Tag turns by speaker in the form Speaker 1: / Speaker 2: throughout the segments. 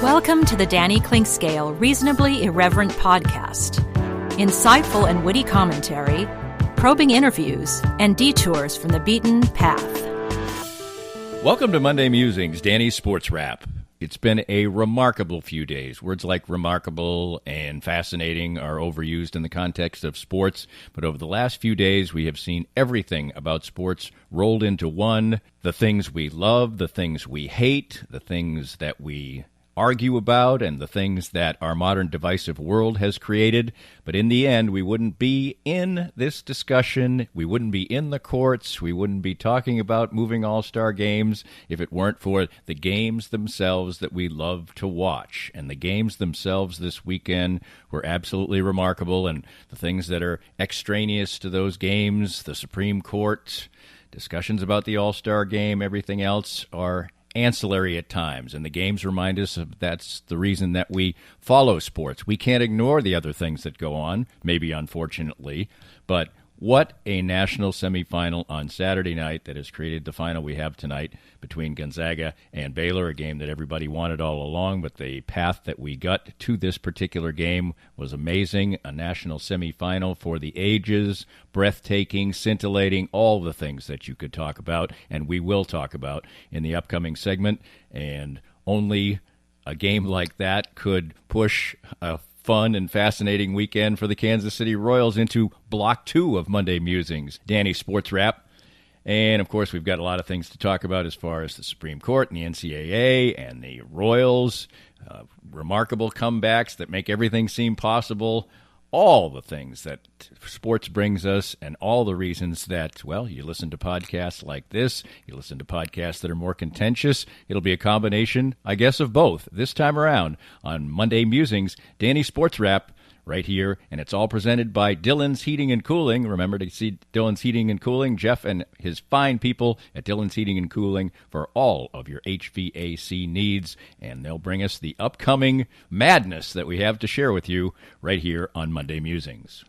Speaker 1: Welcome to the Danny Clinkscale Reasonably Irreverent podcast. Insightful and witty commentary, probing interviews, and detours from the beaten path.
Speaker 2: Welcome to Monday Musings, Danny's SportsWrap. It's been a remarkable few days. Words like remarkable and fascinating are overused in the context of sports, but over the last few days we have seen everything about sports rolled into one. The things we love, the things we hate, the things that we argue about, and the things that our modern divisive world has created. But in the end, we wouldn't be in this discussion, we wouldn't be in the courts, we wouldn't be talking about moving all-star games if it weren't for the games themselves that we love to watch. And the games themselves this weekend were absolutely remarkable, and the things that are extraneous to those games, the Supreme Court, discussions about the all-star game, everything else are ancillary at times, and the games remind us of that's the reason that we follow sports. We can't ignore the other things that go on, maybe unfortunately, but what a national semifinal on Saturday night that has created the final we have tonight between Gonzaga and Baylor, a game that everybody wanted all along, but the path that we got to this particular game was amazing. A national semifinal for the ages, breathtaking, scintillating, all the things that you could talk about, and we will talk about in the upcoming segment, and only a game like that could push a fun and fascinating weekend for the Kansas City Royals into Block 2 of Monday Musings, Danny's SportsWrap. And, of course, we've got a lot of things to talk about as far as the Supreme Court and the NCAA and the Royals, remarkable comebacks that make everything seem possible, all the things that sports brings us, and all the reasons that, well, you listen to podcasts like this, you listen to podcasts that are more contentious. It'll be a combination, I guess, of both this time around on Monday Musings, Danny's SportsWrap, right here, and it's all presented by Dillon's Heating and Cooling. Remember to see Dillon's Heating and Cooling, Jeff and his fine people at Dillon's Heating and Cooling for all of your HVAC needs, and they'll bring us the upcoming madness that we have to share with you right here on Monday Musings.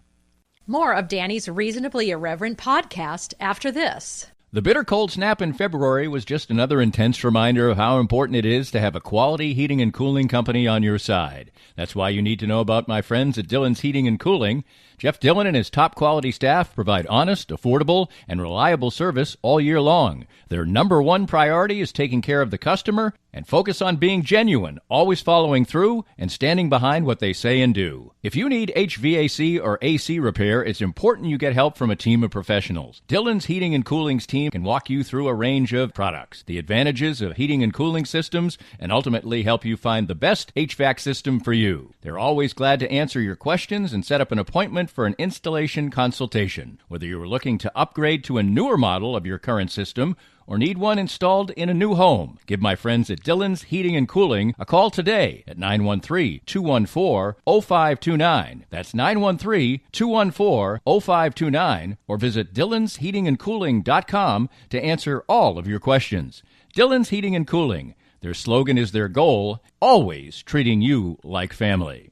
Speaker 1: More of Danny's Reasonably Irreverent podcast after this.
Speaker 2: The bitter cold snap in February was just another intense reminder of how important it is to have a quality heating and cooling company on your side. That's why you need to know about my friends at Dillon's Heating and Cooling. Jeff Dillon and his top-quality staff provide honest, affordable, and reliable service all year long. Their number one priority is taking care of the customer and focus on being genuine, always following through and standing behind what they say and do. If you need HVAC or AC repair, it's important you get help from a team of professionals. Dillon's Heating and Cooling's team can walk you through a range of products, the advantages of heating and cooling systems, and ultimately help you find the best HVAC system for you. They're always glad to answer your questions and set up an appointment for an installation consultation. Whether you're looking to upgrade to a newer model of your current system or need one installed in a new home, give my friends at Dillon's Heating and Cooling a call today at 913-214-0529. That's 913-214-0529, or visit dillonsheatingandcooling.com to answer all of your questions. Dillon's Heating and Cooling. Their slogan is their goal, always treating you like family.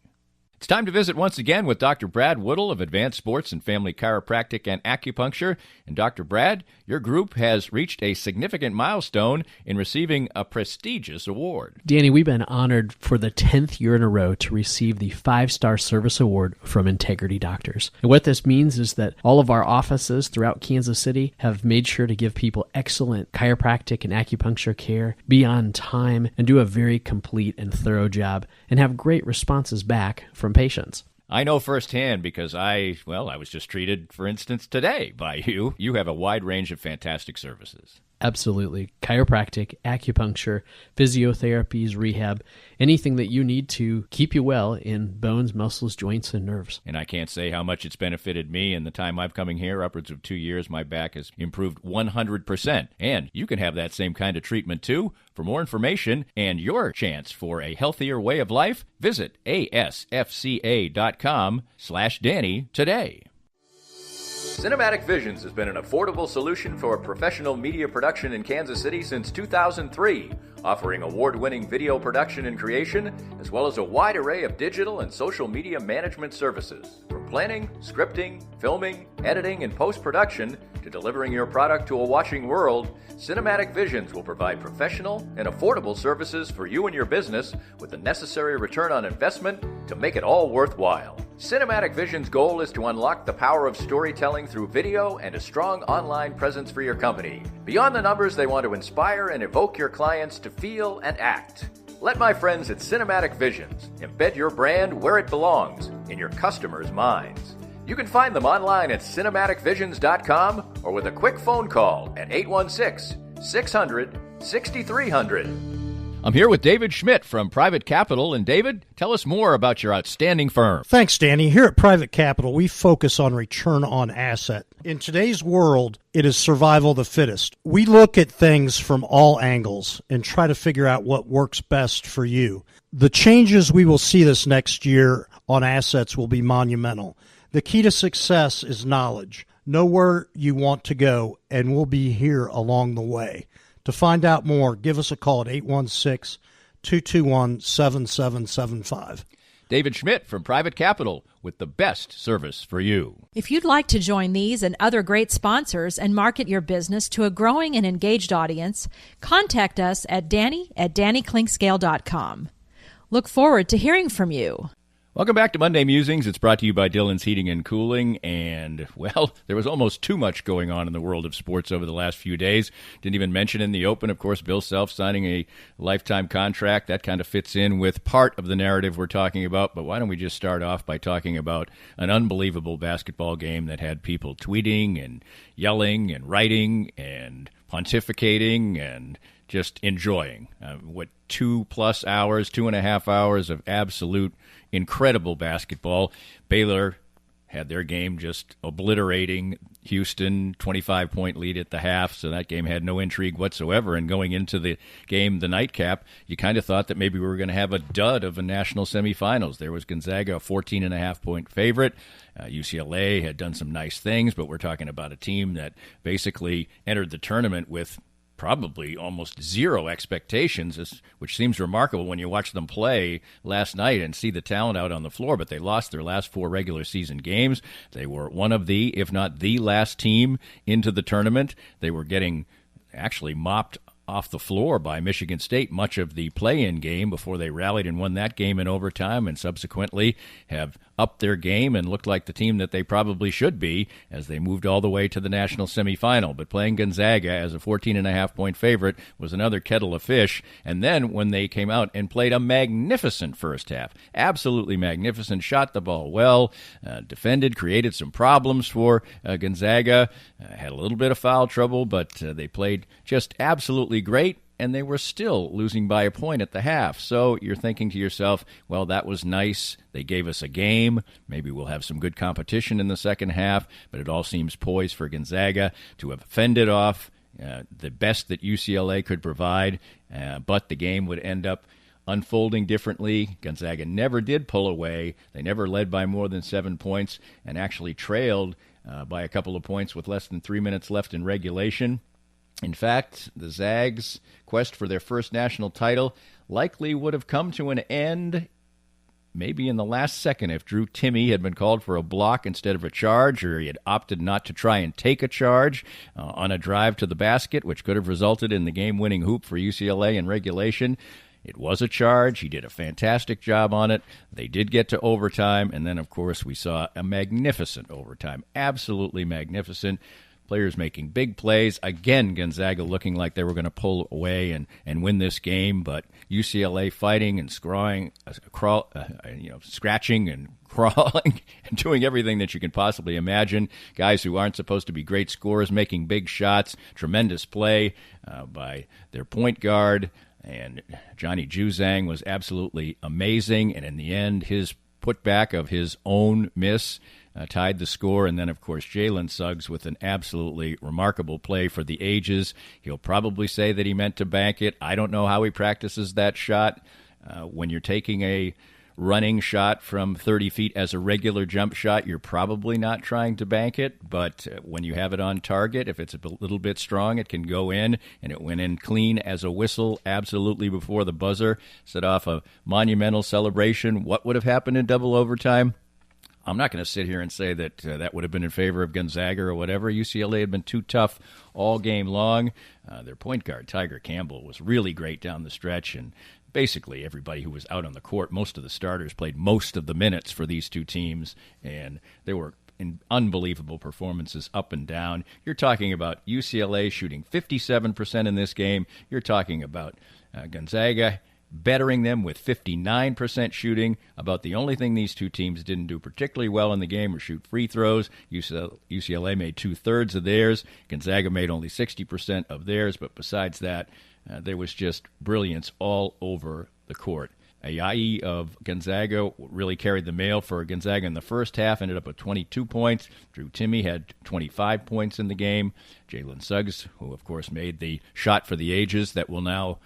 Speaker 2: It's time to visit once again with Dr. Brad Woodle of Advanced Sports and Family Chiropractic and Acupuncture. And Dr. Brad, your group has reached a significant milestone in receiving a prestigious award.
Speaker 3: Danny, we've been honored for the 10th year in a row to receive the 5-Star Service Award from Integrity Doctors. And what this means is that all of our offices throughout Kansas City have made sure to give people excellent chiropractic and acupuncture care, be on time, and do a very complete and thorough job, and have great responses back from patients.
Speaker 2: I know firsthand because I was just treated, for instance, today by you. You have a wide range of fantastic services.
Speaker 3: Absolutely. Chiropractic, acupuncture, physiotherapies, rehab, anything that you need to keep you well in bones, muscles, joints, and nerves.
Speaker 2: And I can't say how much it's benefited me in the time I've coming here, upwards of 2 years. My back has improved 100%. And you can have that same kind of treatment too. For more information and your chance for a healthier way of life, visit asfca.com/Danny today. Cinematic Visions has been an affordable solution for professional media production in Kansas City since 2003. offering award-winning video production and creation, as well as a wide array of digital and social media management services. From planning, scripting, filming, editing, and post-production to delivering your product to a watching world, Cinematic Visions will provide professional and affordable services for you and your business with the necessary return on investment to make it all worthwhile. Cinematic Vision's goal is to unlock the power of storytelling through video and a strong online presence for your company. Beyond the numbers, they want to inspire and evoke your clients to feel and act. Let my friends at Cinematic Visions embed your brand where it belongs, in your customers' minds. You can find them online at cinematicvisions.com or with a quick phone call at 816-600-6300. I'm here with David Schmidt from Private Capital. And David, tell us more about your outstanding firm.
Speaker 4: Thanks, Danny. Here at Private Capital, we focus on return on asset. In today's world, it is survival of the fittest. We look at things from all angles and try to figure out what works best for you. The changes we will see this next year on assets will be monumental. The key to success is knowledge. Know where you want to go, and we'll be here along the way. To find out more, give us a call at 816-221-7775.
Speaker 2: David Schmidt from Private Capital with the best service for you.
Speaker 1: If you'd like to join these and other great sponsors and market your business to a growing and engaged audience, contact us at danny@dannyclinkscale.com. Look forward to hearing from you.
Speaker 2: Welcome back to Monday Musings. It's brought to you by Dillon's Heating and Cooling. And, well, there was almost too much going on in the world of sports over the last few days. Didn't even mention in the open, of course, Bill Self signing a lifetime contract. That kind of fits in with part of the narrative we're talking about. But why don't we just start off by talking about an unbelievable basketball game that had people tweeting and yelling and writing and pontificating and just enjoying. 2+ hours, 2.5 hours of absolute incredible basketball. Baylor had their game just obliterating Houston, 25-point lead at the half, so that game had no intrigue whatsoever. And going into the game, the nightcap, you kind of thought that maybe we were going to have a dud of a national semifinals. There was Gonzaga, a 14.5-point favorite. UCLA had done some nice things, but we're talking about a team that basically entered the tournament with probably almost zero expectations, which seems remarkable when you watch them play last night and see the talent out on the floor. But they lost their last 4 regular season games. They were one of the, if not the last team into the tournament. They were getting actually mopped off the floor by Michigan State much of the play-in game before they rallied and won that game in overtime, and subsequently have upped their game and looked like the team that they probably should be as they moved all the way to the national semifinal. But playing Gonzaga as a 14.5-point favorite was another kettle of fish. And then when they came out and played a magnificent first half, absolutely magnificent, shot the ball well, defended, created some problems for Gonzaga, had a little bit of foul trouble, but they played just absolutely great. And they were still losing by a point at the half. So you're thinking to yourself, well, that was nice. They gave us a game. Maybe we'll have some good competition in the second half. But it all seems poised for Gonzaga to have fended off the best that UCLA could provide. But the game would end up unfolding differently. Gonzaga never did pull away. They never led by more than 7 points and actually trailed by a couple of points with less than 3 minutes left in regulation. In fact, the Zags' quest for their first national title likely would have come to an end maybe in the last second if Drew Timme had been called for a block instead of a charge, or he had opted not to try and take a charge on a drive to the basket, which could have resulted in the game-winning hoop for UCLA in regulation. It was a charge. He did a fantastic job on it. They did get to overtime, and then, of course, we saw a magnificent overtime, absolutely magnificent. Players making big plays. Again, Gonzaga looking like they were going to pull away and win this game, but UCLA fighting and scratching and crawling and doing everything that you can possibly imagine. Guys who aren't supposed to be great scorers making big shots. Tremendous play by their point guard. And Johnny Juzang was absolutely amazing. And in the end, his putback of his own miss tied the score. And then, of course, Jalen Suggs with an absolutely remarkable play for the ages. He'll probably say that he meant to bank it. I don't know how he practices that shot. When you're taking a running shot from 30 feet as a regular jump shot, you're probably not trying to bank it. But when you have it on target, if it's a little bit strong, it can go in, and it went in clean as a whistle, absolutely before the buzzer, set off a monumental celebration. What would have happened in double overtime? I'm not going to sit here and say that that would have been in favor of Gonzaga or whatever. UCLA had been too tough all game long. Their point guard, Tiger Campbell, was really great down the stretch, and basically everybody who was out on the court, most of the starters played most of the minutes for these two teams, and there were unbelievable performances up and down. You're talking about UCLA shooting 57% in this game. You're talking about Gonzaga bettering them with 59% shooting. About the only thing these two teams didn't do particularly well in the game was shoot free throws. UCLA made 2/3 of theirs. Gonzaga made only 60% of theirs, but besides that, there was just brilliance all over the court. Ayayi of Gonzaga really carried the mail for Gonzaga in the first half, ended up with 22 points. Drew Timme had 25 points in the game. Jalen Suggs, who of course made the shot for the ages that will now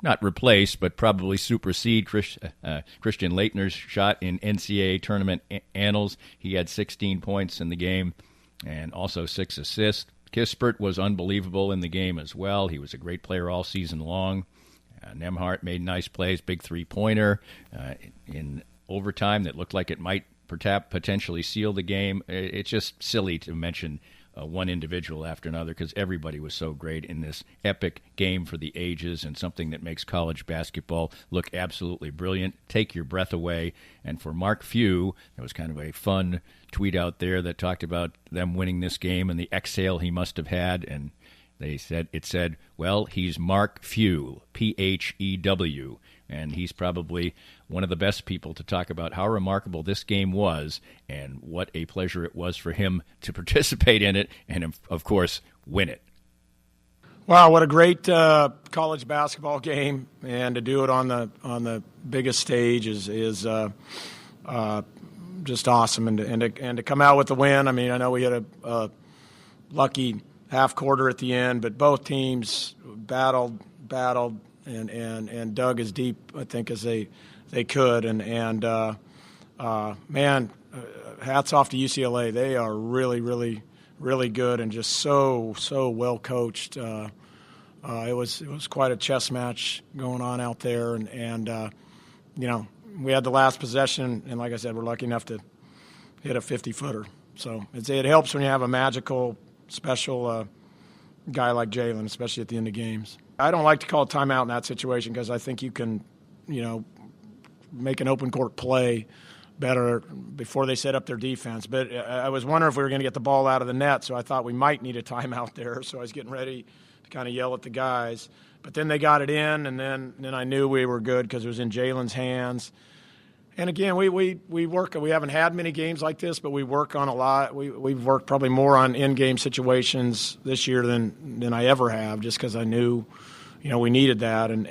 Speaker 2: not replace, but probably supersede Christian Laettner's shot in NCAA tournament annals. He had 16 points in the game and also 6 assists. Kispert was unbelievable in the game as well. He was a great player all season long. Nembhard made nice plays, big three-pointer in overtime that looked like it might potentially seal the game. It's just silly to mention one individual after another because everybody was so great in this epic game for the ages and something that makes college basketball look absolutely brilliant, take your breath away. And for Mark Few, there was kind of a fun tweet out there that talked about them winning this game and the exhale he must have had, and it said, well, he's Mark Few, Phew, and he's probably one of the best people to talk about how remarkable this game was and what a pleasure it was for him to participate in it and, of course, win it.
Speaker 5: Wow, what a great college basketball game, and to do it on the biggest stage is just awesome, and to come out with the win. I mean, I know we had a lucky half quarter at the end, but both teams battled and dug as deep, I think, as they could. And hats off to UCLA. They are really, really, really good and just so well coached. It was quite a chess match going on out there, and we had the last possession, and like I said, we're lucky enough to hit a 50-footer. So it helps when you have a magical, special guy like Jalen, especially at the end of games. I don't like to call a timeout in that situation because I think you can, make an open court play better before they set up their defense. But I was wondering if we were going to get the ball out of the net, so I thought we might need a timeout there. So I was getting ready to kind of yell at the guys. But then they got it in, and then I knew we were good because it was in Jalen's hands. And again, we work. We haven't had many games like this, but we work on a lot. We've worked probably more on in-game situations this year than I ever have, just because I knew, we needed that. And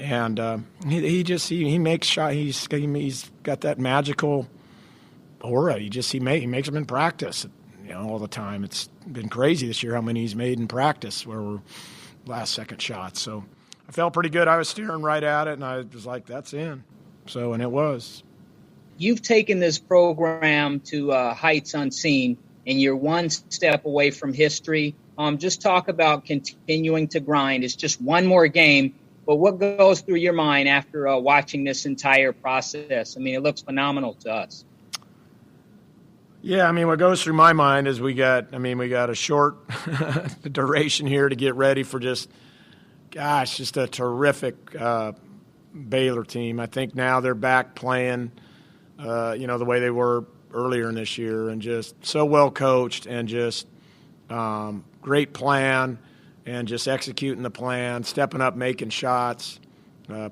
Speaker 5: he makes shots. He's got that magical aura. He makes them in practice, all the time. It's been crazy this year how many he's made in practice where we're last-second shots. So I felt pretty good. I was staring right at it, and I was like, "That's in." So, and it was.
Speaker 6: You've taken this program to heights unseen, and you're one step away from history. Just talk about continuing to grind. It's just one more game, but what goes through your mind after watching this entire process? I mean, it looks phenomenal to us.
Speaker 5: Yeah, I mean, what goes through my mind is we got a short duration here to get ready for just a terrific Baylor team. I think now they're back playing the way they were earlier in this year, and just so well coached, and just great plan, and just executing the plan, stepping up, making shots,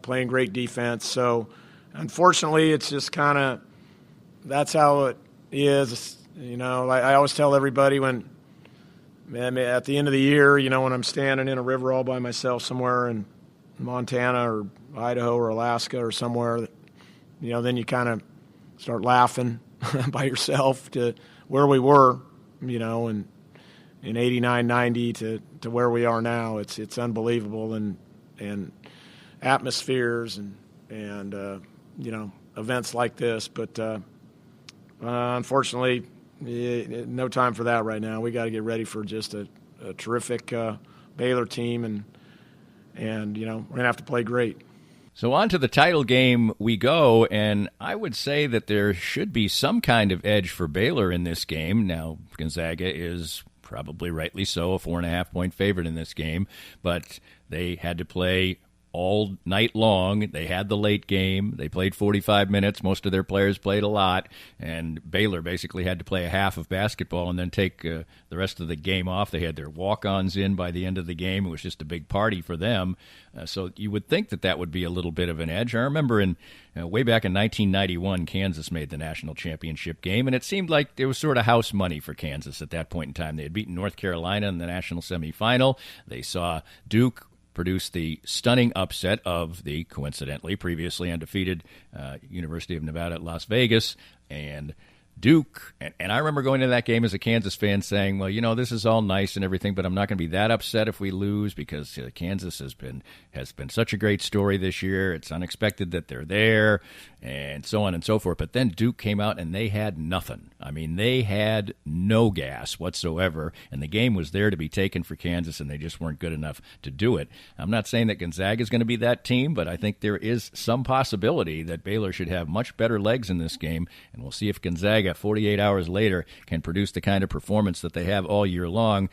Speaker 5: playing great defense. So unfortunately, it's just kind of that's how it is. I always tell everybody at the end of the year, when I'm standing in a river all by myself somewhere in Montana or Idaho or Alaska or somewhere, then you kind of start laughing by yourself to where we were, in 89, 90 to where we are now. It's unbelievable, and atmospheres and events like this. But unfortunately, no time for that right now. We got to get ready for just a terrific Baylor team, and we're going to have to play great.
Speaker 2: So on to the title game we go, and I would say that there should be some kind of edge for Baylor in this game. Now, Gonzaga is probably rightly so a 4.5-point favorite in this game, but they had to play all night long. They had the late game. They played 45 minutes. Most of their players played a lot, and Baylor basically had to play a half of basketball and then take the rest of the game off. They had their walk-ons in by the end of the game. It was just a big party for them. So you would think that would be a little bit of an edge. I remember way back in 1991, Kansas made the national championship game, and it seemed like it was sort of house money for Kansas at that point in time. They had beaten North Carolina in the national semifinal. They saw Duke produced the stunning upset of the, coincidentally, previously undefeated University of Nevada at Las Vegas, and Duke. And I remember going to that game as a Kansas fan saying, well, this is all nice and everything, but I'm not going to be that upset if we lose because Kansas has been such a great story this year. It's unexpected that they're there and so on and so forth. But then Duke came out and they had nothing. I mean, they had no gas whatsoever, and the game was there to be taken for Kansas, and they just weren't good enough to do it. I'm not saying that Gonzaga is going to be that team, but I think there is some possibility that Baylor should have much better legs in this game, and we'll see if Gonzaga 48 hours later can produce the kind of performance that they have all year long,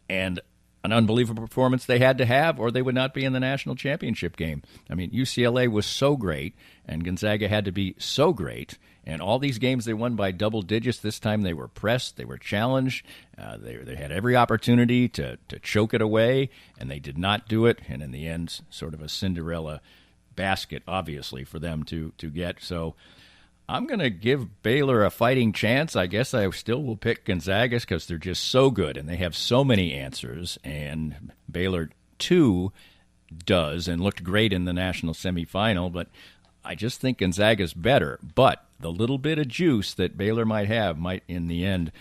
Speaker 2: and an unbelievable performance they had to have, or they would not be in the national championship game. I mean, UCLA was so great, and Gonzaga had to be so great, and all these games they won by double digits. This time they were pressed, they were challenged, they had every opportunity to choke it away, and they did not do it, and in the end, sort of a Cinderella basket, obviously, for them to get. So I'm going to give Baylor a fighting chance. I guess I still will pick Gonzaga because they're just so good and they have so many answers. And Baylor, too, does and looked great in the national semifinal. But I just think Gonzaga's better. But the little bit of juice that Baylor might have might, in the end,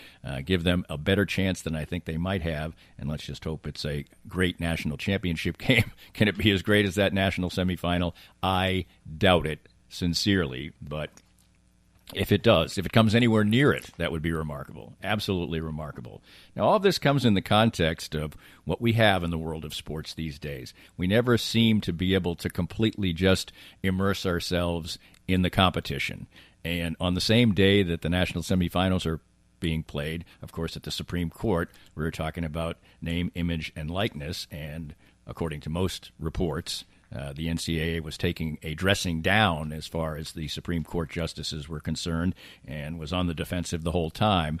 Speaker 2: give them a better chance than I think they might have. And let's just hope it's a great national championship game. Can it be as great as that national semifinal? I doubt it, sincerely. But if it does, if it comes anywhere near it, that would be remarkable, absolutely remarkable. Now, all of this comes in the context of what we have in the world of sports these days. We never seem to be able to completely just immerse ourselves in the competition. And on the same day that the national semifinals are being played, of course, at the Supreme Court, we were talking about name, image, and likeness, and according to most reports, the NCAA was taking a dressing down as far as the Supreme Court justices were concerned and was on the defensive the whole time.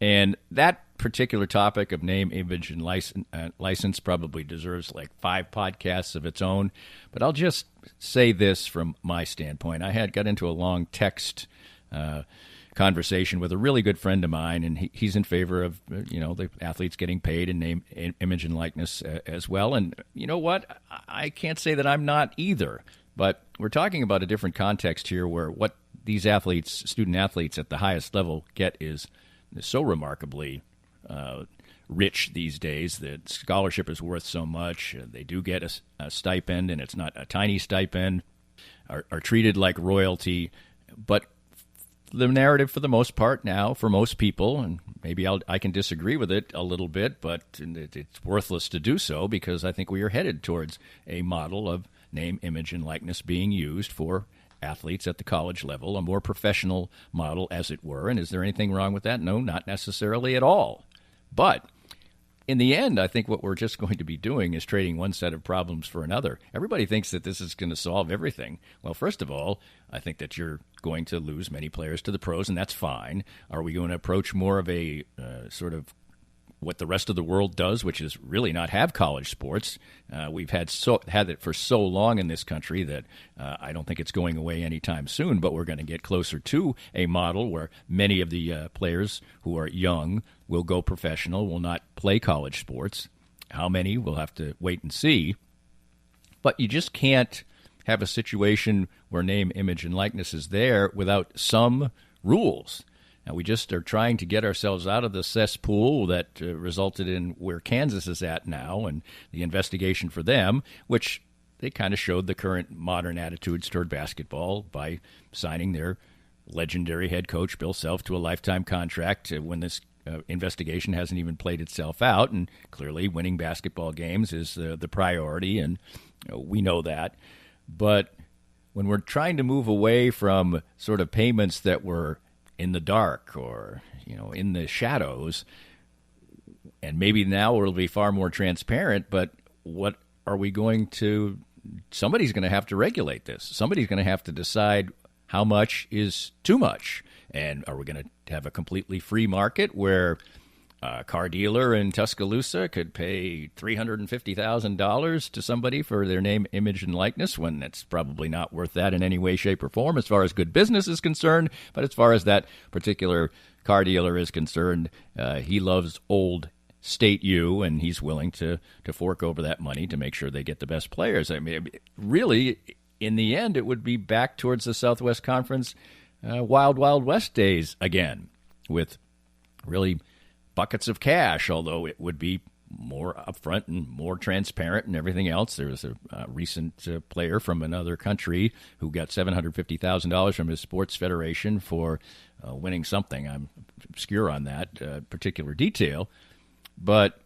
Speaker 2: And that particular topic of name, image, and license probably deserves like 5 podcasts of its own. But I'll just say this from my standpoint. I got into a long text conversation with a really good friend of mine, and he's in favor of the athletes getting paid in name, image, and likeness as well. And you know what? I can't say that I'm not either. But we're talking about a different context here, where what these athletes, student athletes at the highest level, get is so remarkably rich these days that scholarship is worth so much. They do get a stipend, and it's not a tiny stipend. Are treated like royalty, but the narrative for the most part now, for most people, and maybe I can disagree with it a little bit, but it's worthless to do so because I think we are headed towards a model of name, image, and likeness being used for athletes at the college level, a more professional model, as it were. And is there anything wrong with that? No, not necessarily at all. But in the end, I think what we're just going to be doing is trading one set of problems for another. Everybody thinks that this is going to solve everything. Well, first of all, I think that you're going to lose many players to the pros, and that's fine. Are we going to approach more of a sort of what the rest of the world does, which is really not have college sports? We've had it for so long in this country that I don't think it's going away anytime soon, but we're going to get closer to a model where many of the players who are young will go professional, will not play college sports. How many? We'll have to wait and see. But you just can't have a situation where name, image, and likeness is there without some rules. Now, we just are trying to get ourselves out of the cesspool that resulted in where Kansas is at now and the investigation for them, which they kind of showed the current modern attitudes toward basketball by signing their legendary head coach, Bill Self, to a lifetime contract when this investigation hasn't even played itself out. And clearly winning basketball games is the priority, and we know that. But when we're trying to move away from sort of payments that were in the dark or, in the shadows, and maybe now it'll be far more transparent, but what are we going to – somebody's going to have to regulate this. Somebody's going to have to decide how much is too much. And are we going to have a completely free market where a car dealer in Tuscaloosa could pay $350,000 to somebody for their name, image, and likeness when it's probably not worth that in any way, shape, or form as far as good business is concerned? But as far as that particular car dealer is concerned, he loves Old State U, and he's willing to fork over that money to make sure they get the best players. I mean, really, in the end, it would be back towards the Southwest Conference Wild West days again, with really buckets of cash, although it would be more upfront and more transparent and everything else. There was a recent player from another country who got $750,000 from his sports federation for winning something. I'm obscure on that particular detail. But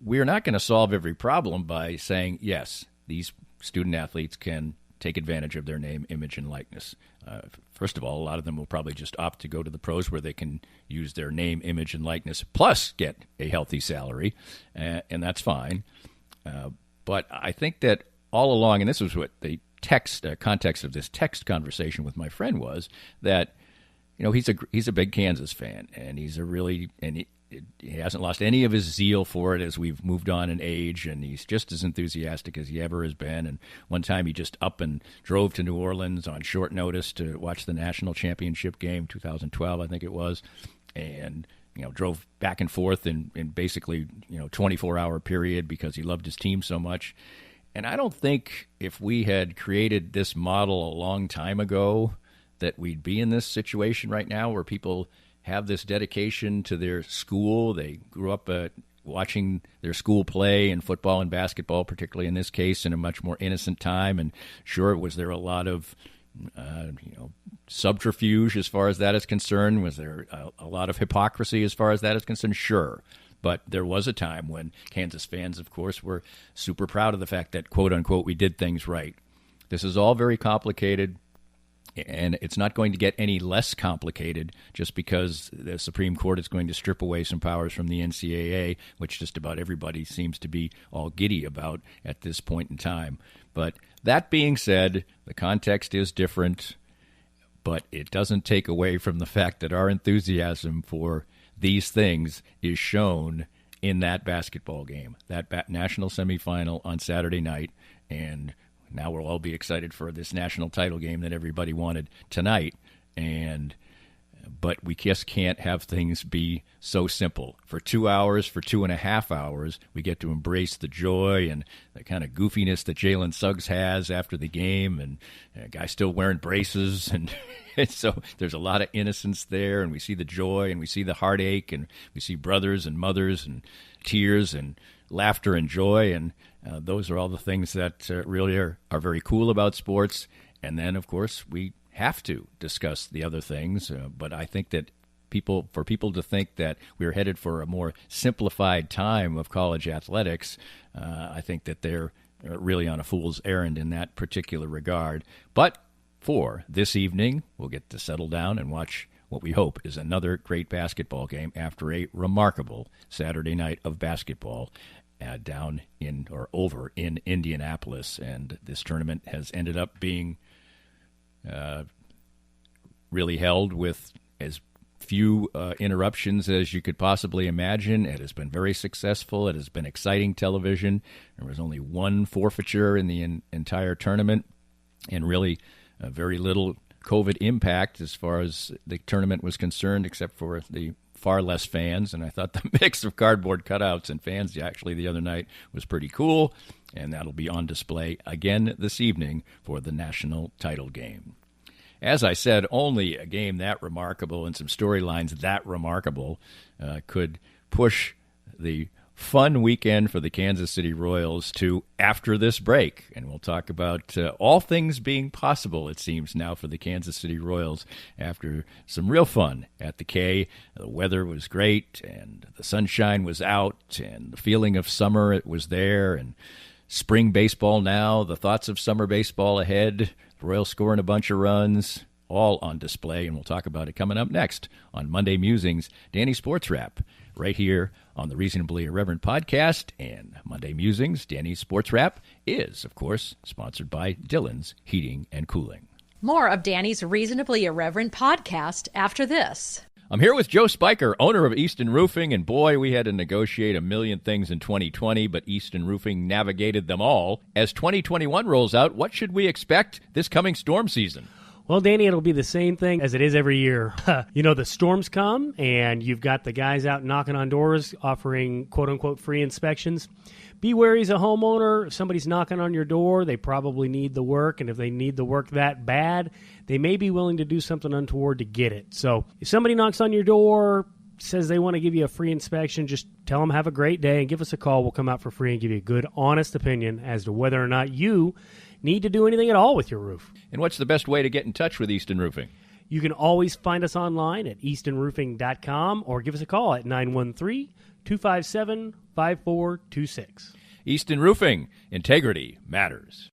Speaker 2: we're not going to solve every problem by saying, yes, these student athletes can take advantage of their name, image, and likeness. First of all, a lot of them will probably just opt to go to the pros where they can use their name, image, and likeness, plus get a healthy salary, and that's fine. But I think that all along, and this was what the context of this text conversation with my friend was, that he's a big Kansas fan, and he hasn't lost any of his zeal for it as we've moved on in age, and he's just as enthusiastic as he ever has been. And one time he just up and drove to New Orleans on short notice to watch the national championship game, 2012, I think it was, and drove back and forth in basically 24-hour period because he loved his team so much. And I don't think if we had created this model a long time ago that we'd be in this situation right now where people have this dedication to their school. They grew up watching their school play in football and basketball, particularly in this case, in a much more innocent time. And sure, was there a lot of subterfuge as far as that is concerned? Was there a lot of hypocrisy as far as that is concerned? Sure. But there was a time when Kansas fans, of course, were super proud of the fact that, quote unquote, we did things right. This is all very complicated. And it's not going to get any less complicated just because the Supreme Court is going to strip away some powers from the NCAA, which just about everybody seems to be all giddy about at this point in time. But that being said, the context is different, but it doesn't take away from the fact that our enthusiasm for these things is shown in that basketball game, that national semifinal on Saturday night. And now we'll all be excited for this national title game that everybody wanted tonight, but we just can't have things be so simple. For 2 hours, for 2.5 hours, we get to embrace the joy and the kind of goofiness that Jalen Suggs has after the game, and a guy still wearing braces, and so there's a lot of innocence there, and we see the joy, and we see the heartache, and we see brothers and mothers and tears and laughter and joy, and those are all the things that really are very cool about sports. And then, of course, we have to discuss the other things. But I think that for people to think that we're headed for a more simplified time of college athletics, I think that they're really on a fool's errand in that particular regard. But for this evening, we'll get to settle down and watch what we hope is another great basketball game after a remarkable Saturday night of basketball over in Indianapolis. And this tournament has ended up being really held with as few interruptions as you could possibly imagine. It has been very successful. It has been exciting television. There was only one forfeiture in the entire tournament, and really very little COVID impact as far as the tournament was concerned, except for the far less fans. And I thought the mix of cardboard cutouts and fans actually the other night was pretty cool, and that'll be on display again this evening for the national title game. As I said, only a game that remarkable and some storylines that remarkable could push the fun weekend for the Kansas City Royals to after this break. And we'll talk about all things being possible, it seems, now for the Kansas City Royals after some real fun at the K. The weather was great, and the sunshine was out, and the feeling of summer, it was there, and spring baseball now, the thoughts of summer baseball ahead, the Royals scoring a bunch of runs, all on display, and we'll talk about it coming up next on Monday Musings, Danny Sports Wrap, right here on the Reasonably Irreverent podcast. And Monday Musings, Danny Sports Wrap, is, of course, sponsored by Dillon's Heating and Cooling.
Speaker 1: More of Danny's Reasonably Irreverent podcast after this.
Speaker 2: I'm here with Joe Spiker, owner of Easton Roofing, and boy, we had to negotiate a million things in 2020, but Easton Roofing navigated them all. As 2021 rolls out, what should we expect this coming storm season?
Speaker 7: Well, Danny, it'll be the same thing as it is every year. The storms come, and you've got the guys out knocking on doors offering quote-unquote free inspections. Be wary as a homeowner. If somebody's knocking on your door, they probably need the work, and if they need the work that bad, they may be willing to do something untoward to get it. So if somebody knocks on your door, says they want to give you a free inspection, just tell them have a great day and give us a call. We'll come out for free and give you a good, honest opinion as to whether or not you need to do anything at all with your roof.
Speaker 2: And what's the best way to get in touch with Easton Roofing?
Speaker 7: You can always find us online at eastonroofing.com or give us a call at 913-257-5426.
Speaker 2: Easton Roofing, integrity matters.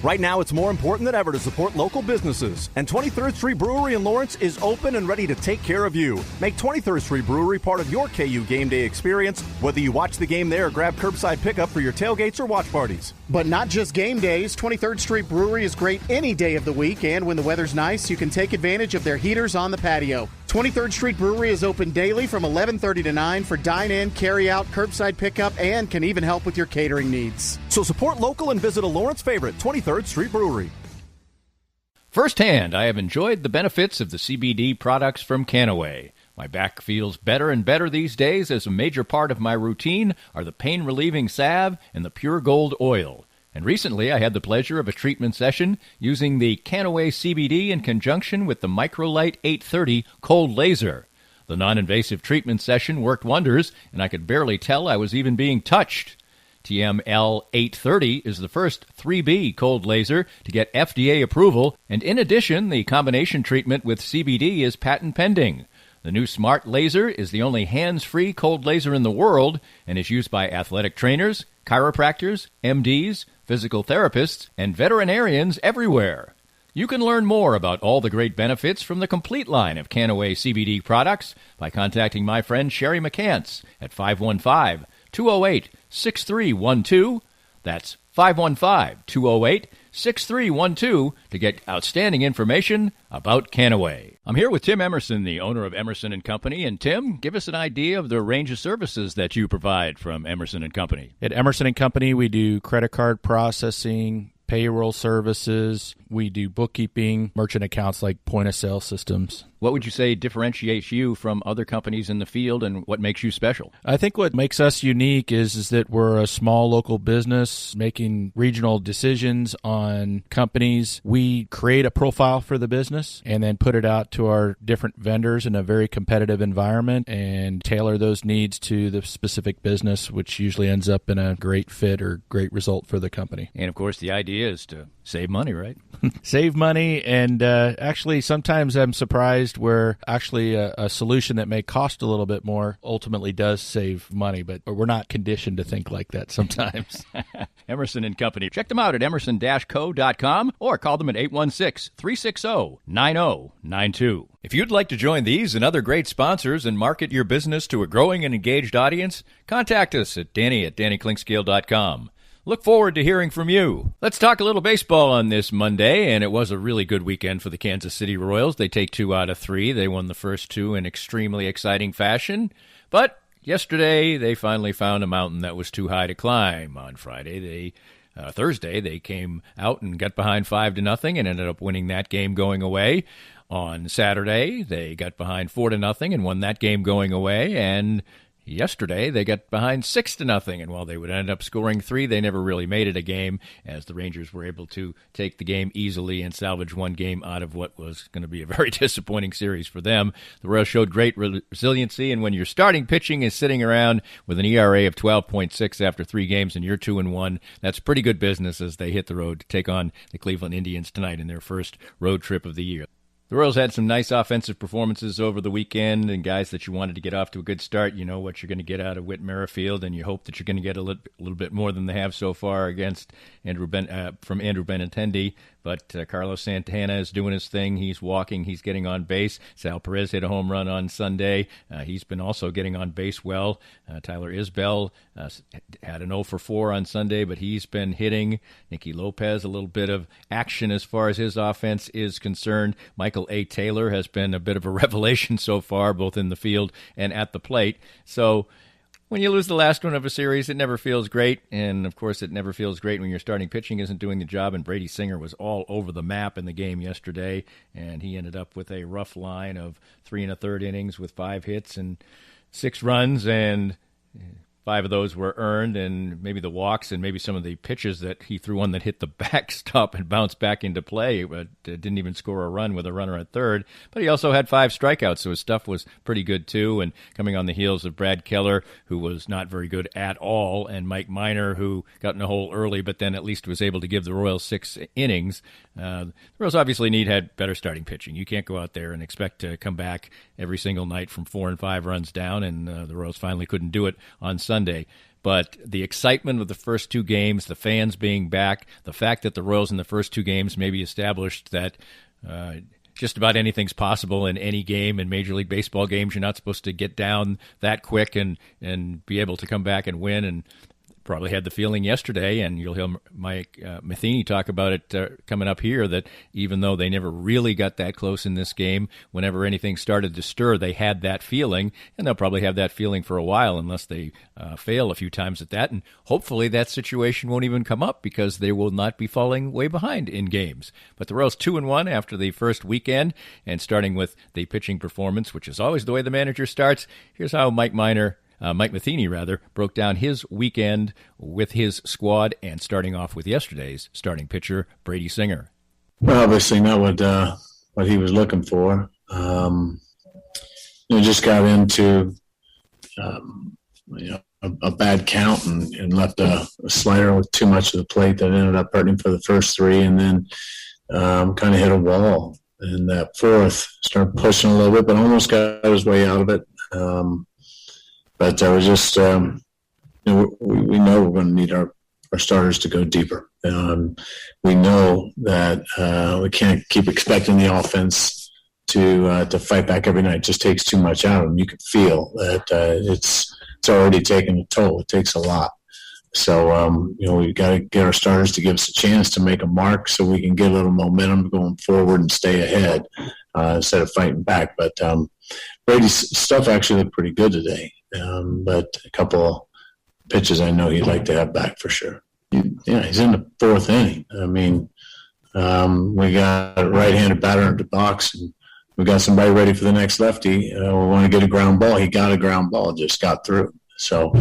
Speaker 8: Right now, it's more important than ever to support local businesses, and 23rd Street Brewery in Lawrence is open and ready to take care of you. Make 23rd Street Brewery part of your KU game day experience, whether you watch the game there or grab curbside pickup for your tailgates or watch parties.
Speaker 9: But not just game days, 23rd Street Brewery is great any day of the week, and when the weather's nice, you can take advantage of their heaters on the patio. 23rd Street Brewery is open daily from 11:30 to 9 for dine-in, carry-out, curbside pickup, and can even help with your catering needs.
Speaker 8: So support local and visit a Lawrence favorite, 23rd Street Brewery.
Speaker 2: Firsthand, I have enjoyed the benefits of the CBD products from Canaway. My back feels better and better these days, as a major part of my routine are the pain-relieving salve and the pure gold oil. And recently, I had the pleasure of a treatment session using the Canaway CBD in conjunction with the Microlight 830 cold laser. The non-invasive treatment session worked wonders, and I could barely tell I was even being touched. TML 830 is the first 3B cold laser to get FDA approval, and in addition, the combination treatment with CBD is patent pending. The new smart laser is the only hands-free cold laser in the world and is used by athletic trainers, chiropractors, MDs, physical therapists, and veterinarians everywhere. You can learn more about all the great benefits from the complete line of Canaway CBD products by contacting my friend Sherry McCants at 515-208-6312. That's 515-208-6312 to get outstanding information about Canaway. I'm here with Tim Emerson, the owner of Emerson & Company. And Tim, give us an idea of the range of services that you provide from Emerson & Company.
Speaker 10: At Emerson & Company, we do credit card processing, payroll services. We do bookkeeping, merchant accounts like point-of-sale systems.
Speaker 2: What would you say differentiates you from other companies in the field, and what makes you special?
Speaker 10: I think what makes us unique is that we're a small local business making regional decisions on companies. We create a profile for the business and then put it out to our different vendors in a very competitive environment and tailor those needs to the specific business, which usually ends up in a great fit or great result for the company.
Speaker 2: And, of course, the idea is to save money, right?
Speaker 10: Save money, and actually sometimes I'm surprised where actually a solution that may cost a little bit more ultimately does save money, but we're not conditioned to think like that sometimes.
Speaker 2: Emerson & Company. Check them out at emerson-co.com or call them at 816-360-9092. If you'd like to join these and other great sponsors and market your business to a growing and engaged audience, contact us at danny@dannyclinkscale.com. Look forward to hearing from you. Let's talk a little baseball on this Monday, and it was a really good weekend for the Kansas City Royals. They take 2 out of 3. They won the first 2 in extremely exciting fashion. But yesterday, they finally found a mountain that was too high to climb. On Thursday, they came out and got behind 5-0 and ended up winning that game going away. On Saturday, they got behind 4-0 and won that game going away, and Yesterday, they got behind 6-0, and while they would end up scoring 3, they never really made it a game, as the Rangers were able to take the game easily and salvage one game out of what was going to be a very disappointing series for them. The Royals showed great resiliency, and when your starting pitching is sitting around with an ERA of 12.6 after 3 games and you're 2-1, that's pretty good business as they hit the road to take on the Cleveland Indians tonight in their first road trip of the year. The Royals had some nice offensive performances over the weekend, and guys that you wanted to get off to a good start. You know what you're going to get out of Whit Merrifield, and you hope that you're going to get a little bit more than they have so far against Andrew Benintendi. But Carlos Santana is doing his thing. He's walking. He's getting on base. Sal Perez hit a home run on Sunday. He's been also getting on base well. Tyler Isbell had an 0 for 4 on Sunday, but he's been hitting. Nicky Lopez, a little bit of action as far as his offense is concerned. Michael A. Taylor has been a bit of a revelation so far, both in the field and at the plate. So when you lose the last one of a series, it never feels great. And, of course, it never feels great when your starting pitching isn't doing the job. And Brady Singer was all over the map in the game yesterday. And he ended up with a rough line of 3 1/3 innings with 5 hits and 6 runs. And 5 of those were earned, and maybe the walks and maybe some of the pitches that he threw on that hit the backstop and bounced back into play, but didn't even score a run with a runner at third. But he also had 5 strikeouts, so his stuff was pretty good too. And coming on the heels of Brad Keller, who was not very good at all, and Mike Minor, who got in a hole early, but then at least was able to give the Royals 6 innings. The Royals obviously had better starting pitching. You can't go out there and expect to come back every single night from 4 and 5 runs down, and the Royals finally couldn't do it on Sunday. But the excitement of the first 2 games, the fans being back, the fact that the Royals in the first 2 games maybe established that just about anything's possible in any game. In Major League Baseball games, you're not supposed to get down that quick and be able to come back and win. And probably had the feeling yesterday, and you'll hear Mike Matheny talk about it coming up here, that even though they never really got that close in this game, whenever anything started to stir, they had that feeling, and they'll probably have that feeling for a while unless they fail a few times at that. And hopefully that situation won't even come up because they will not be falling way behind in games. But the Royals 2-1 after the first weekend, and starting with the pitching performance, which is always the way the manager starts. Here's how Mike Matheny broke down his weekend with his squad, and starting off with yesterday's starting pitcher, Brady Singer.
Speaker 11: Well, obviously not what he was looking for. Just got into a bad count and left a slider with too much of the plate that ended up hurting for the first 3, and then kind of hit a wall. And that 4th, started pushing a little bit, but almost got his way out of it. But I was just, we know we're going to need our starters to go deeper. We know that we can't keep expecting the offense to fight back every night. It just takes too much out of them. You can feel that it's already taking a toll. It takes a lot. So, we've got to get our starters to give us a chance to make a mark so we can get a little momentum going forward and stay ahead instead of fighting back. But Brady's stuff actually looked pretty good today. But a couple of pitches I know he'd like to have back for sure. He's in the 4th inning. I mean, we got a right-handed batter in the box, and we got somebody ready for the next lefty. We want to get a ground ball. He got a ground ball, just got through. So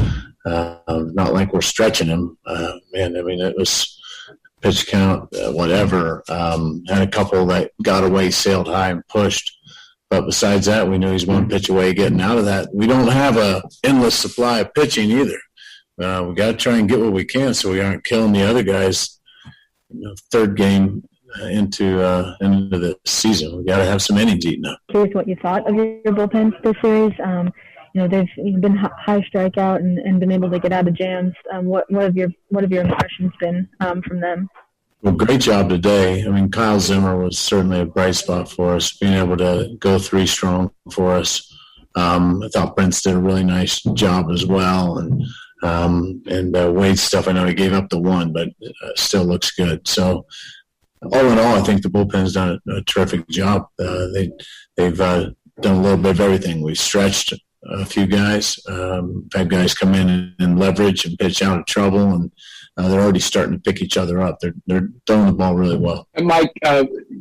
Speaker 11: not like we're stretching him. It was pitch count, whatever. Had a couple that got away, sailed high, and pushed. But besides that, we know he's one pitch away getting out of that. We don't have an endless supply of pitching either. We got to try and get what we can so we aren't killing the other guys. 3rd game into the season, we got to have some innings eaten up.
Speaker 12: Curious what you thought of your bullpen this series. They've been high strikeout and been able to get out of jams. What have your impressions been from them?
Speaker 11: Well, great job today. I mean, Kyle Zimmer was certainly a bright spot for us, being able to go 3 strong for us. I thought Brent's did a really nice job as well. And Wade's stuff, I know he gave up the 1, but still looks good. So all in all, I think the bullpen's done a terrific job. They've done a little bit of everything. We stretched a few guys, had guys come in and leverage and pitch out of trouble, and they're already starting to pick each other up. They're throwing the ball really well.
Speaker 13: And Mike,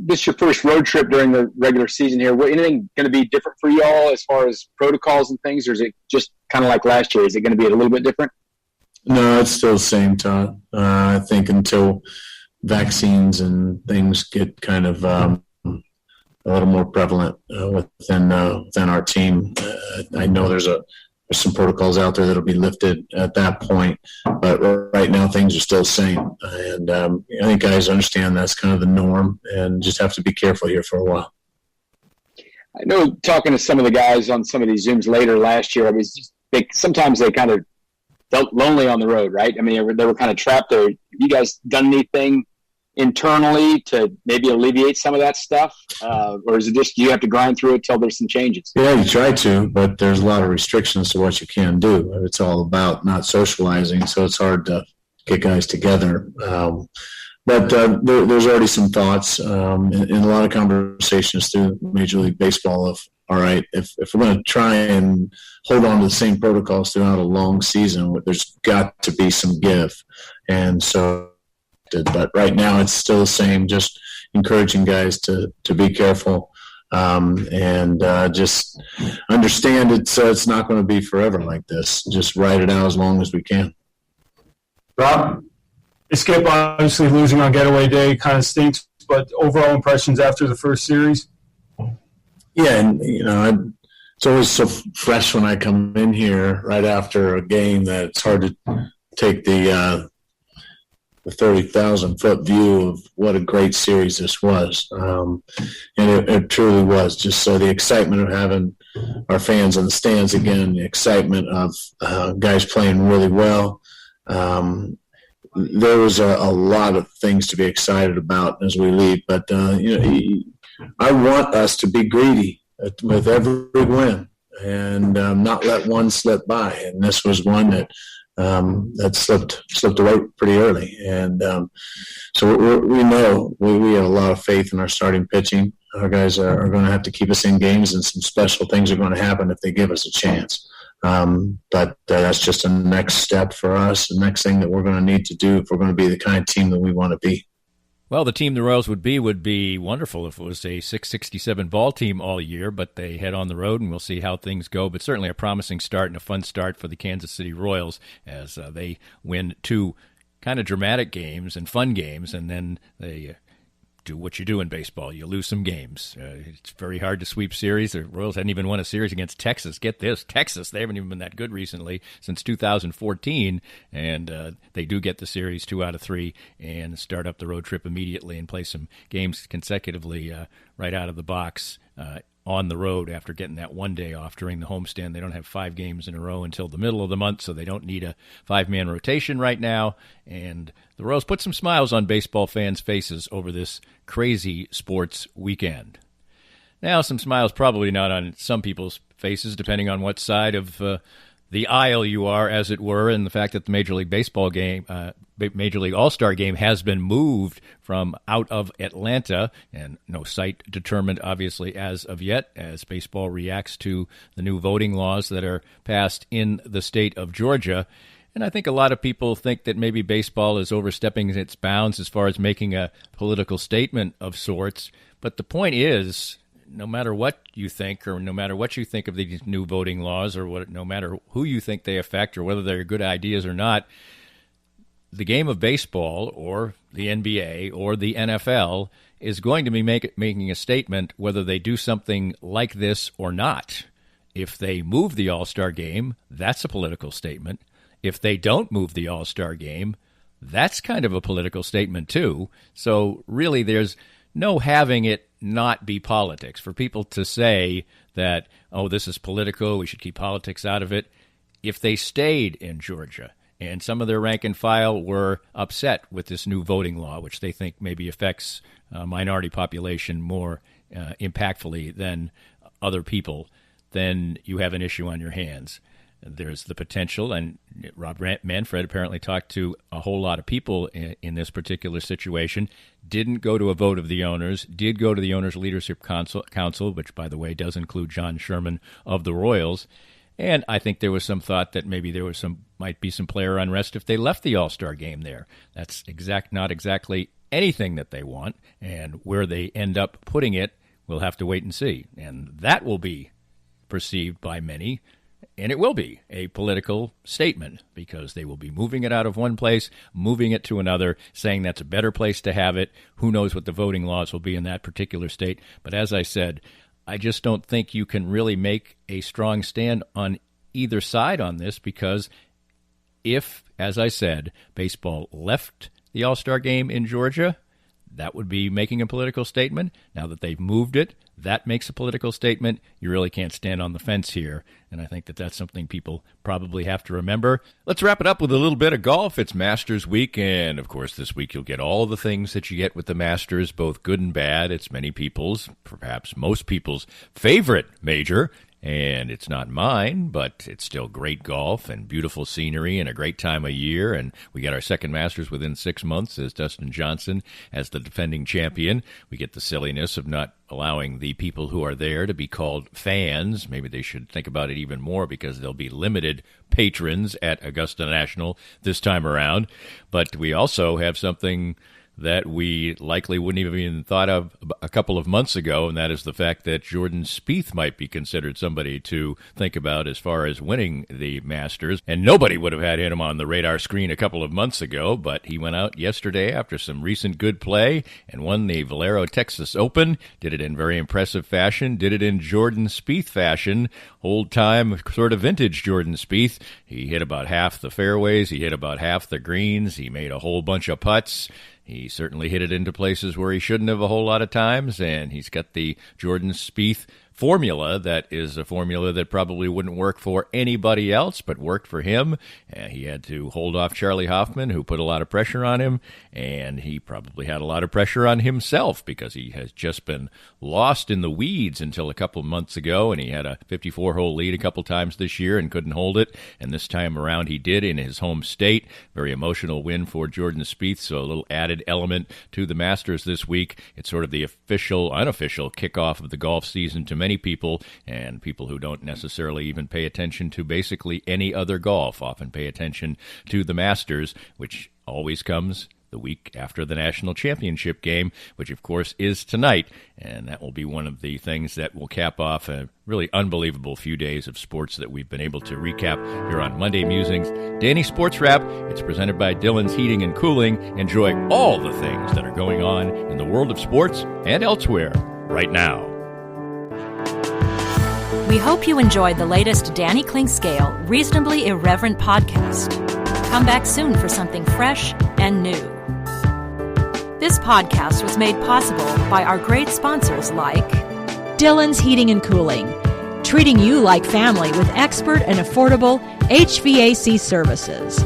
Speaker 13: this is your first road trip during the regular season here. Anything going to be different for you all as far as protocols and things, or is it just kind of like last year? Is it going to be a little bit different?
Speaker 11: No, it's still the same, Todd. I think until vaccines and things get kind of a little more prevalent within our team, I know there's some protocols out there that'll be lifted at that point, but right now things are still the same. And I think guys understand that's kind of the norm and just have to be careful here for a while.
Speaker 13: I know talking to some of the guys on some of these Zooms later last year, sometimes they kind of felt lonely on the road, right? I mean, they were kind of trapped there. Have you guys done anything internally to maybe alleviate some of that stuff? Or is it just you have to grind through it till there's some changes?
Speaker 11: Yeah, you try to, but there's a lot of restrictions to what you can do. It's all about not socializing, so it's hard to get guys together. But there's already some thoughts in a lot of conversations through Major League Baseball of, all right, if we're going to try and hold on to the same protocols throughout a long season, there's got to be some give. And so, but right now it's still the same, just encouraging guys to be careful and just understand it's not going to be forever like this. Just ride it out as long as we can.
Speaker 14: Rob, Skip, obviously losing on getaway day kind of stinks, but overall impressions after the first series?
Speaker 11: Yeah, and it's always so fresh when I come in here right after a game that it's hard to take the 30,000-foot view of what a great series this was. And it truly was. Just so the excitement of having our fans in the stands again, the excitement of guys playing really well. There was a lot of things to be excited about as we leave, but I want us to be greedy with every win and not let one slip by. And this was one that slipped away pretty early. And so we know we have a lot of faith in our starting pitching. Our guys are going to have to keep us in games, and some special things are going to happen if they give us a chance. But that's just a next step for us, the next thing that we're going to need to do if we're going to be the kind of team that we want to be.
Speaker 2: Well, the team the Royals would be wonderful if it was a 667 ball team all year, but they head on the road, and we'll see how things go. But certainly a promising start and a fun start for the Kansas City Royals as they win two kind of dramatic games and fun games, and then they do what you do in baseball. You lose some games. It's very hard to sweep series. The Royals hadn't even won a series against Texas. Get this, Texas. They haven't even been that good recently since 2014, and they do get the series 2 out of 3 and start up the road trip immediately and play some games consecutively right out of the box on the road after getting that one day off during the homestand. They don't have 5 games in a row until the middle of the month, so they don't need a 5-man rotation right now. And the Royals put some smiles on baseball fans' faces over this crazy sports weekend. Now, some smiles probably not on some people's faces, depending on what side of the aisle you are, as it were, and the fact that the Major League Baseball game, Major League All-Star game has been moved from out of Atlanta, and no site determined, obviously, as of yet, as baseball reacts to the new voting laws that are passed in the state of Georgia. And I think a lot of people think that maybe baseball is overstepping its bounds as far as making a political statement of sorts. But the point is, no matter what you think, or no matter what you think of these new voting laws, or no matter who you think they affect, or whether they're good ideas or not, the game of baseball, or the NBA, or the NFL is going to be making a statement whether they do something like this or not. If they move the All-Star game, that's a political statement. If they don't move the All-Star game, that's kind of a political statement too. So really there's no having it not be politics. For people to say that, oh, this is political, we should keep politics out of it. If they stayed in Georgia, and some of their rank and file were upset with this new voting law, which they think maybe affects minority population more impactfully than other people, then you have an issue on your hands. There's the potential, and Rob Manfred apparently talked to a whole lot of people in this particular situation, didn't go to a vote of the owners, did go to the Owners' Leadership Council, which, by the way, does include John Sherman of the Royals. And I think there was some thought that maybe might be some player unrest if they left the All-Star game there. That's not exactly anything that they want, and where they end up putting it, we'll have to wait and see. And that will be perceived by many, and it will be a political statement, because they will be moving it out of one place, moving it to another, saying that's a better place to have it. Who knows what the voting laws will be in that particular state. But as I said, I just don't think you can really make a strong stand on either side on this, because if, as I said, baseball left the All-Star game in Georgia, that would be making a political statement. Now that they've moved it, that makes a political statement. You really can't stand on the fence here, and I think that that's something people probably have to remember. Let's wrap it up with a little bit of golf. It's Masters week, and of course this week you'll get all the things that you get with the Masters, both good and bad. It's many people's, perhaps most people's, favorite major. And it's not mine, but it's still great golf and beautiful scenery and a great time of year. And we get our second Masters within 6 months as Dustin Johnson as the defending champion. We get the silliness of not allowing the people who are there to be called fans. Maybe they should think about it even more, because there'll be limited patrons at Augusta National this time around. But we also have something that we likely wouldn't have even thought of a couple of months ago, and that is the fact that Jordan Spieth might be considered somebody to think about as far as winning the Masters. And nobody would have had him on the radar screen a couple of months ago, but he went out yesterday after some recent good play and won the Valero Texas Open, did it in very impressive fashion, did it in Jordan Spieth fashion, old-time sort of vintage Jordan Spieth. He hit about half the fairways, he hit about half the greens, he made a whole bunch of putts. He certainly hit it into places where he shouldn't have a whole lot of times, and he's got the Jordan Spieth formula that is a formula that probably wouldn't work for anybody else, but worked for him. He had to hold off Charlie Hoffman, who put a lot of pressure on him, and he probably had a lot of pressure on himself, because he has just been lost in the weeds until a couple of months ago, and he had a 54-hole lead a couple times this year and couldn't hold it, and this time around he did in his home state. Very emotional win for Jordan Spieth, so a little added element to the Masters this week. It's sort of the official, unofficial kickoff of the golf season to many people, and people who don't necessarily even pay attention to basically any other golf often pay attention to the Masters, which always comes the week after the national championship game, which of course is tonight, and that will be one of the things that will cap off a really unbelievable few days of sports that we've been able to recap here on Monday Musings. Danny Sports Wrap, it's presented by Dillon's Heating and Cooling. Enjoy all the things that are going on in the world of sports and elsewhere right now.
Speaker 1: We hope you enjoyed the latest Danny Clinkscale Reasonably Irreverent podcast. Come back soon for something fresh and new. This podcast was made possible by our great sponsors like
Speaker 15: Dillon's Heating and Cooling, treating you like family with expert and affordable HVAC services.